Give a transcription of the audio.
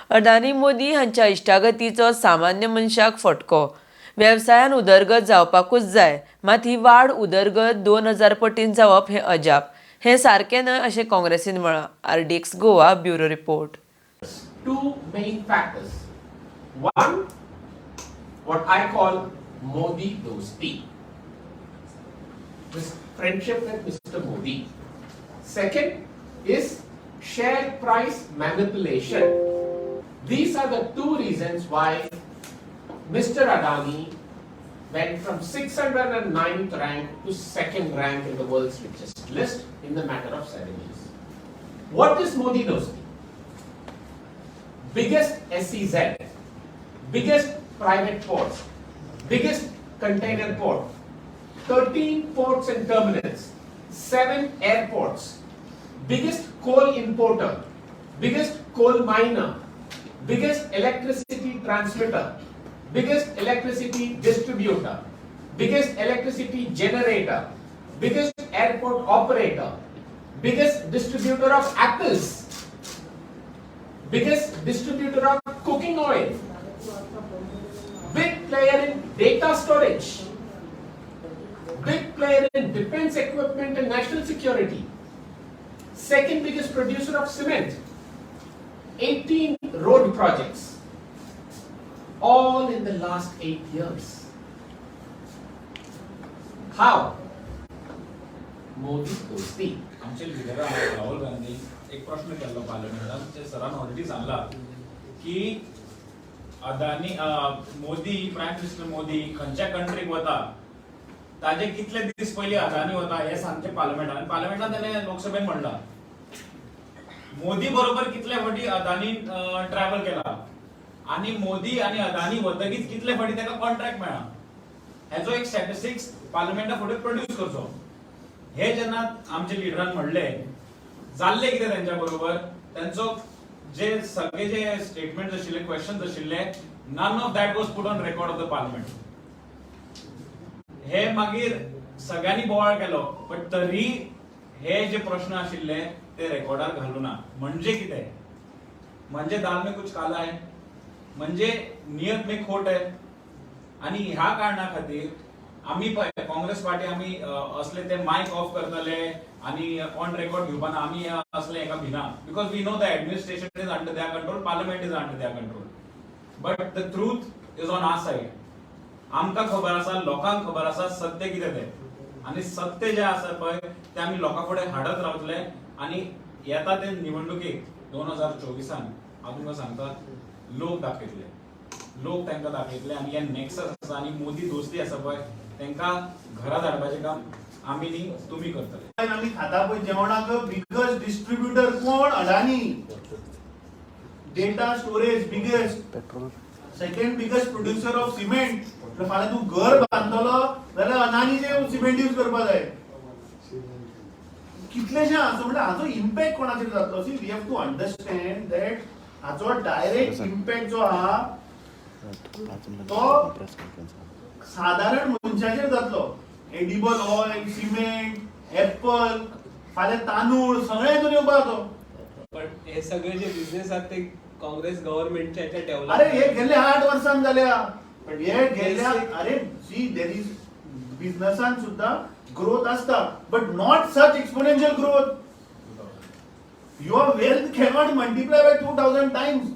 अडानी मोदी हांच्या इश्टागतीचो सामान्य मनशाक फटको. वेवसायान उदरगत जावपाकूच जाय, मात ही वाड उदरगत 2000 पटीन जावप हें अजाप. हें सारकें न्हय अशें काँग्रेसीन म्हळां. RDX Goa bureau report. Two main factors. One, what I call Modi Dosti. This friendship with Mr. Modi. Second is share price manipulation. These are the two reasons why Mr. Adani went from 609th rank to 2nd rank in the world's richest list in the matter of 7 years. What is Modi Dosti? Biggest SEZ, biggest private port, biggest container port, 13 ports and terminals, 7 airports, biggest coal importer, biggest coal miner, biggest electricity transmitter, biggest electricity distributor, biggest electricity generator, biggest airport operator, biggest distributor of apples, biggest distributor of cooking oil, big player in data storage, big player in defense equipment and national security, second biggest producer of cement, 18 road projects, all in the last 8 years. How? Modi Dosti. आमचे leader Rahul Gandhi एक प्रश्न केला पार्लमेंटात सरान already सांगला की Adani Modi prime minister Modi खंयच्या कंट्रीक वता ताजे कितले दीस पयली अदानी वता हे सांगचे पार्लमेंटान त्याने लोकसभेत म्हणला मोदी बरोबर कितले फाटी अदानी ट्रॅव्हल केला आणि मोदी आणि अदानी वतगीच कितले फाटी त्याला कॉन्ट्रॅक्ट मेळा हेजो एक स्टॅटिस्टिक्स पार्लमेंटा फुडें प्रोड्यूस करचो. हे जेन्ना आमचे लिडरान म्हणले जाल्ले कितें त्यांच्या बरोबर त्यांचो जे सगळे जे स्टेटमेंट आशिल्ले क्वेश्चन्स आशिल्ले none of that was put on record of the parliament. हे मागीर सगळ्यांनी बोवाळ केलो बट तरी हे जे प्रश्न आशिल्ले ते रेकॉर्डार घालूना. म्हणजे कितें म्हणजे दाल में कुछ काला है म्हणजे नियत में खोट है. आणि ह्या कारणा खातीर आम्ही काँग्रेस पार्टी आम्ही असले ते माइक ऑफ करतले आणि ऑन रेकॉर्ड घेवपाना आम्ही असले एका भिना because we know the administration is under their control, parliament is under their control, but the truth is on our side. आमकां खबर आसा, लोकांक खबर आसा सत्य कितें ते आणि सत्य जे आसा पळय ते आम्ही लोकां फुडें हाडत रावतले. आणि येता ते निवडणुकीक 2024 हांव तुमकां सांगता लोक दाखयतले, लोक तांकां दाखयतले. आणि हे नेक्सस आसा आणि मोदी दोस्ती आसा पळय तांकां घरा धाडपाचें काम आमी न्ही तुमी करतले. आमी खाता पळय जेवणाक बिगेस्ट डिस्ट्रीब्युटर कोण? Adani. Data storage biggest, second biggest producer of cement. फाल्यां तूं घर बांदतलो जाल्यार अदानीचे सिमेंट यूज करपा जाय. कितलेशे आसा म्हणजे हाचो इम्पॅक्ट कोणाचेर जातलो? See we have to understand that हाचो डायरेक्ट इम्पॅक्ट जो आहा तो साधारण मनशाचेर जातलो. एडिबल ऑयल, सिमेंट, एप्पल, फाल्यां तांदूळ सगळे हितून येवपाक जातो. पण हे सगळे जे बिझनेस आहेत ते काँग्रेस गव्हर्नमेंटच्या ह्याच्या डेव्हलप. अरे हे गेले 8 वर्षांत जाल्या. पण हे गेल्या अरे सी देर इज बिझनेसान सुद्धा ग्रोथ असता but not such exponential growth. Your wealth cannot multiply by 2000 times.